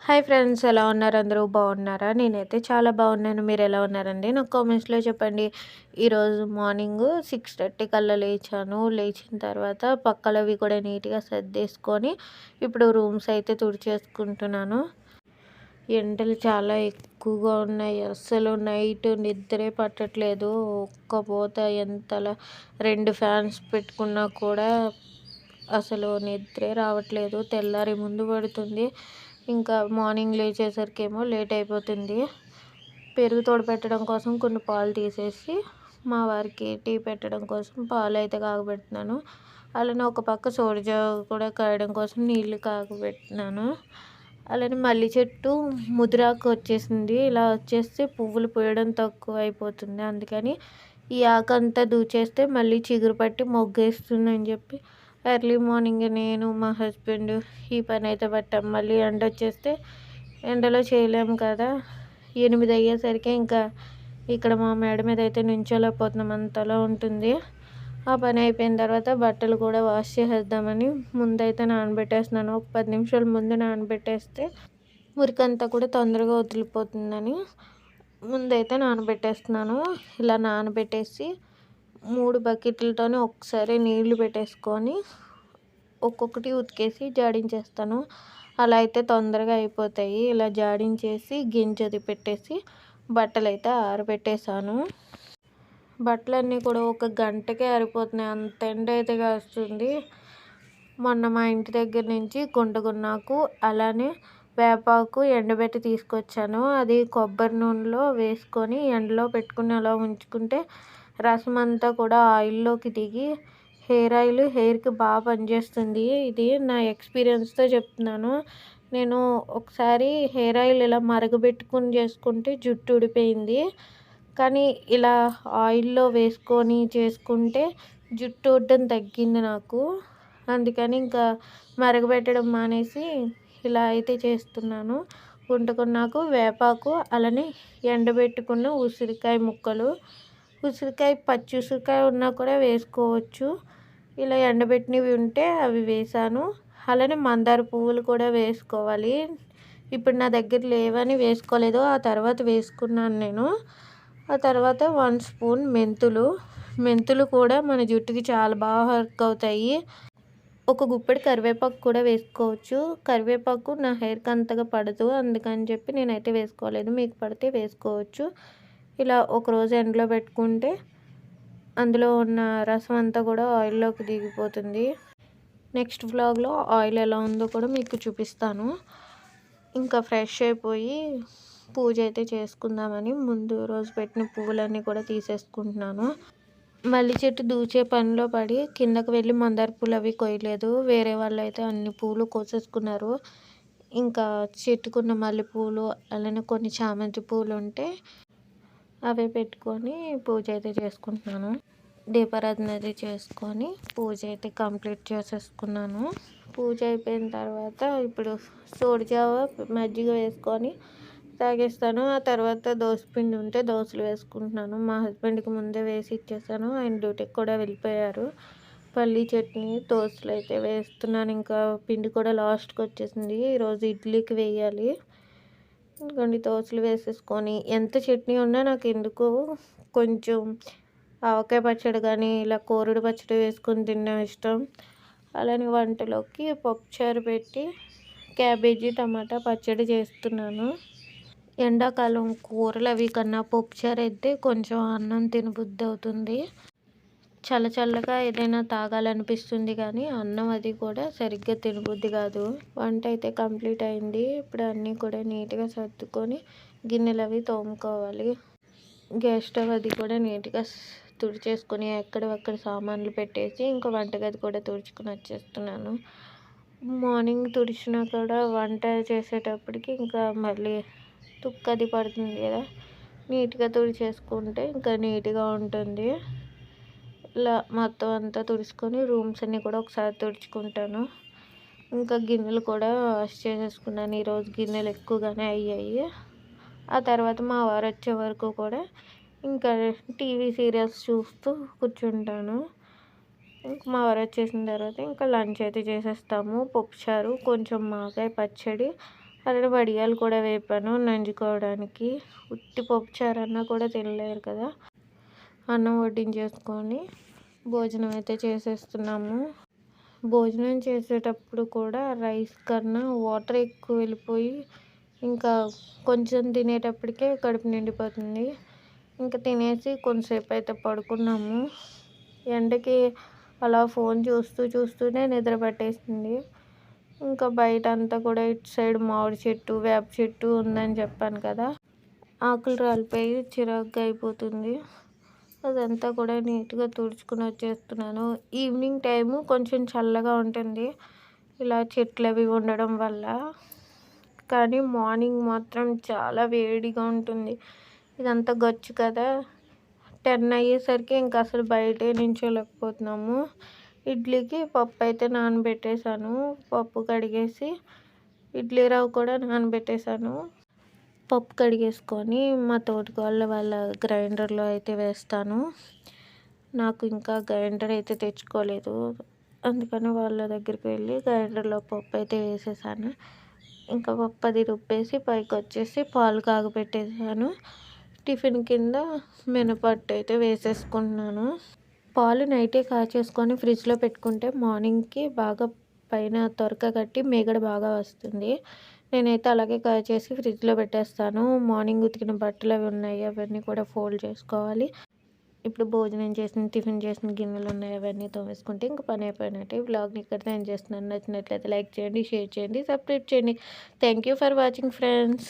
Hi friends, ఎలా ఉన్నారు? అందరూ బాగున్నారా? నేనైతే చాలా బాగున్నాను. మీరు ఎలా ఉన్నారండి? నాకు కామెంట్స్లో చెప్పండి. ఈరోజు మార్నింగ్ 6:30 కల్లా లేచాను. లేచిన తర్వాత పక్కలవి కూడా నీట్గా సర్దేసుకొని ఇప్పుడు రూమ్స్ అయితే తుడిచేసుకుంటున్నాను. ఎండలు చాలా ఎక్కువగా ఉన్నాయి. అస్సలు నైట్ నిద్రే పట్టట్లేదు. ఒక్కపోత ఎంతలా 2 ఫ్యాన్స్ పెట్టుకున్నా కూడా అసలు నిద్రే రావట్లేదు. తెల్లారి ముందు పడుతుంది. ఇంకా మార్నింగ్ లేచేసరికేమో లేట్ అయిపోతుంది. పెరుగు తోడపెట్టడం కోసం కొన్ని పాలు తీసేసి మా వారికి టీ పెట్టడం కోసం పాలు అయితే కాగబెడుతున్నాను. అలానే ఒక పక్క సోడిజా కూడా కాయడం కోసం నీళ్లు కాగబెట్టినాను. అలానే మల్లి చెట్టు ముదిరాకు వచ్చేసింది. ఇలా వచ్చేస్తే పువ్వులు పూయడం తక్కువ అయిపోతుంది. అందుకని ఈ ఆకంతా దూచేస్తే మళ్ళీ చిగురు పట్టి మొగ్గేస్తుందని చెప్పి ఎర్లీ మార్నింగ్ నేను మా హస్బెండ్ ఈ పని అయితే పట్టాం. మళ్ళీ ఎండ వచ్చేస్తే ఎండలో చేయలేము కదా. 8 అయ్యేసరికి ఇంకా ఇక్కడ మా మేడ మీద అయితే నుంచోలేకపోతున్నాం, అంతలా ఉంటుంది. ఆ పని అయిపోయిన తర్వాత బట్టలు కూడా వాష్ చేసేద్దామని ముందైతే నానబెట్టేస్తున్నాను. ఒక 10 నిమిషాల ముందు నానబెట్టేస్తే మురికంతా కూడా తొందరగా వదిలిపోతుందని ముందైతే నానబెట్టేస్తున్నాను. ఇలా నానబెట్టేసి 3 బకెట్లతోనే ఒకసారి నీళ్లు పెట్టేసుకొని ఒక్కొక్కటి ఉతికేసి జాడించేస్తాను. అలా అయితే తొందరగా అయిపోతాయి. ఇలా జాడించేసి గింజది పెట్టేసి బట్టలు అయితే ఆరబెట్టేశాను. బట్టలన్నీ కూడా ఒక గంటకే ఆరిపోతున్నాయి, అంత ఎండ అయితే కాస్తుంది. మొన్న మా ఇంటి దగ్గర నుంచి గుంటగున్నాకు అలానే వేపాకు ఎండబెట్టి తీసుకొచ్చాను. అది కొబ్బరి నూనెలో వేసుకొని ఎండలో పెట్టుకుని అలా ఉంచుకుంటే రసం అంతా కూడా ఆయిల్లోకి దిగి హెయిర్ ఆయిల్ హెయిర్కి బాగా పనిచేస్తుంది. ఇది నా ఎక్స్పీరియన్స్తో చెప్తున్నాను. నేను ఒకసారి హెయిర్ ఆయిల్ ఇలా మరగబెట్టుకుని చేసుకుంటే జుట్టు ఊడిపోయింది. కానీ ఇలా ఆయిల్లో వేసుకొని చేసుకుంటే జుట్టు ఊడడం తగ్గింది నాకు. అందుకని ఇంకా మరగబెట్టడం మానేసి ఇలా అయితే చేస్తున్నాను. గుంటకున్నాకు వేపాకు అలానే ఎండబెట్టుకున్న ఉసిరికాయ ముక్కలు, ఉసిరికాయ పచ్చి ఉసిరికాయ ఉన్నా కూడా వేసుకోవచ్చు. ఇలా ఎండబెట్టినవి ఉంటే అవి వేసాను. అలానే మందార పువ్వులు కూడా వేసుకోవాలి. ఇప్పుడు నా దగ్గర లేవని వేసుకోలేదు, ఆ తర్వాత వేసుకున్నాను నేను. ఆ తర్వాత 1 స్పూన్ మెంతులు కూడా మన జుట్టుకి చాలా బాగా వర్క్ అవుతాయి. ఒక గుప్పెడు కరివేపాకు కూడా వేసుకోవచ్చు. కరివేపాకు నా హెయిర్కి అంతగా పడదు, అందుకని చెప్పి నేనైతే వేసుకోలేదు. మీకు పడితే వేసుకోవచ్చు. ఇలా ఒకరోజు ఎండలో పెట్టుకుంటే అందులో ఉన్న రసం అంతా కూడా ఆయిల్లోకి దిగిపోతుంది. నెక్స్ట్ వ్లాగ్లో ఆయిల్ ఎలా ఉందో కూడా మీకు చూపిస్తాను. ఇంకా ఫ్రెష్ అయిపోయి పూజ అయితే చేసుకుందామని ముందు రోజు పెట్టిన పువ్వులన్నీ కూడా తీసేసుకుంటున్నాను. మల్లి చెట్టు దూచే పనిలో పడి కిందకు వెళ్ళి మందార పూలు అవి కొయ్యలేదు. వేరే వాళ్ళు అయితే అన్ని పూలు కోసేసుకున్నారు. ఇంకా చెట్టుకున్న మల్లెపూలు అలానే కొన్ని చామంతి పూలు ఉంటే అవే పెట్టుకొని పూజ అయితే చేసుకుంటున్నాను. దీపారాధన అయితే చేసుకొని పూజ అయితే కంప్లీట్ చేసేసుకున్నాను. పూజ అయిపోయిన తర్వాత ఇప్పుడు సోడిజావ మజ్జిగ వేసుకొని తాగేస్తాను. ఆ తర్వాత దోసపిండి ఉంటే దోశలు వేసుకుంటున్నాను. మా హస్బెండ్కి ముందే వేసి ఇచ్చేసాను, ఆయన డ్యూటీకి కూడా వెళ్ళిపోయారు. పల్లీ చట్నీ దోశలు అయితే వేస్తున్నాను. ఇంకా పిండి కూడా లాస్ట్కి వచ్చేసింది. ఈరోజు ఇడ్లీకి వేయాలి. కొన్ని దోశలు వేసేసుకొని ఎంత చట్నీ ఉన్నా నాకు ఎందుకు కొంచెం ఆవకాయ పచ్చడి కానీ ఇలా కోరుడు పచ్చడి వేసుకొని తినడం ఇష్టం. అలానే వంటలోకి పప్పుచారు పెట్టి క్యాబేజీ టమాటా పచ్చడి చేస్తున్నాను. ఎండాకాలం కూరలు అవి కన్నా పప్పుచారు అయితే కొంచెం అన్నం తినబుద్ధి అవుతుంది. చల్లగా ఏదైనా తాగాలనిపిస్తుంది కానీ అన్నం అది కూడా సరిగ్గా తినబుద్ధి కాదు. వంట అయితే కంప్లీట్ అయింది. ఇప్పుడు అన్నీ కూడా నీట్గా సర్దుకొని గిన్నెలు అవి తోముకోవాలి. గ్యాస్ స్టవ్ అది కూడా నీట్గా తుడిచేసుకొని ఎక్కడక్కడ సామాన్లు పెట్టేసి ఇంకా వంటగది కూడా తుడుచుకొని వచ్చేస్తున్నాను. మార్నింగ్ తుడిచినా కూడా వంట చేసేటప్పటికి ఇంకా మళ్ళీ తుక్కది పడుతుంది కదా, నీట్గా తుడిచేసుకుంటే ఇంకా నీట్గా ఉంటుంది. ఇలా మొత్తం అంతా తుడుచుకొని రూమ్స్ అన్నీ కూడా ఒకసారి తుడుచుకుంటాను. ఇంకా గిన్నెలు కూడా వాష్ చేసేసుకున్నాను. ఈరోజు గిన్నెలు ఎక్కువగానే అయ్యాయి. ఆ తర్వాత మా వారు వచ్చే వరకు కూడా ఇంకా టీవీ సీరియల్స్ చూస్తూ కూర్చుంటాను. ఇంకా మా వారు వచ్చేసిన తర్వాత ఇంకా లంచ్ అయితే చేసేస్తాము. పప్పుచారు, కొంచెం మాకాయ పచ్చడి, అలానే వడియాలు కూడా వేపాను నంజుకోవడానికి. ఉత్తి పప్పుచారు అన్నా కూడా తినలేరు కదా. అన్నం వడ్డించేసుకొని భోజనం అయితే చేసేస్తున్నాము. భోజనం చేసేటప్పుడు కూడా రైస్ కన్నా వాటర్ ఎక్కువ వెళ్ళిపోయి ఇంకా కొంచెం తినేటప్పటికే కడుపు నిండిపోతుంది. ఇంకా తినేసి కొంతసేపు అయితే పడుకున్నాము. ఎండకి అలా ఫోన్ చూస్తూనే నిద్ర పట్టేసింది. ఇంకా బయట అంతా కూడా ఇటు సైడ్ మామిడి చెట్టు, వేప చెట్టు ఉందని చెప్పాను కదా, ఆకులు రాలిపోయి చిరాకుగా అయిపోతుంది. అదంతా కూడా నీట్గా తుడుచుకుని వచ్చేస్తున్నాను. ఈవినింగ్ టైము కొంచెం చల్లగా ఉంటుంది ఇలా చెట్లు అవి ఉండడం వల్ల. కానీ మార్నింగ్ మాత్రం చాలా వేడిగా ఉంటుంది. ఇదంతా గచ్చు కదా, 10 అయ్యేసరికి ఇంకా అసలు బయటే నించోలేకపోతున్నాము. ఇడ్లీకి పప్పు అయితే నానబెట్టేశాను. పప్పు కడిగేసి ఇడ్లీ రవ్వ కూడా నానబెట్టేశాను. పప్పు కడిగేసుకొని మా తోటికోడళ్ళ వాళ్ళ గ్రైండర్లో అయితే వేస్తాను. నాకు ఇంకా గ్రైండర్ అయితే తెచ్చుకోలేదు, అందుకని వాళ్ళ దగ్గరికి వెళ్ళి గ్రైండర్లో పప్పు అయితే వేసేసాను. ఇంకా పప్పు అది రుబ్బేసి పైకి వచ్చేసి పాలు కాగబెట్టేసాను. టిఫిన్ కింద మినపట్టు అయితే వేసేసుకుంటున్నాను. పాలు నైటే కాచేసుకొని ఫ్రిడ్జ్లో పెట్టుకుంటే మార్నింగ్కి బాగా పైన తొరక కట్టి మీగడ బాగా వస్తుంది. నేనైతే అలాగే కాచేసి ఫ్రిడ్జ్లో పెట్టేస్తాను. మార్నింగ్ ఉతికిన బట్టలు అవి ఉన్నాయి, అవన్నీ కూడా ఫోల్డ్ చేసుకోవాలి. ఇప్పుడు భోజనం చేసిన టిఫిన్ చేసిన గిన్నెలు ఉన్నాయి, అవన్నీ తోమేసుకుంటే ఇంకా పని అయిపోయినట్టే. ఈ వ్లాగ్ని ఇక్కడితో ఎండ్ చేస్తున్నాను. నచ్చినట్లయితే లైక్ చేయండి, షేర్ చేయండి, సబ్స్క్రైబ్ చేయండి. Thank you for watching friends.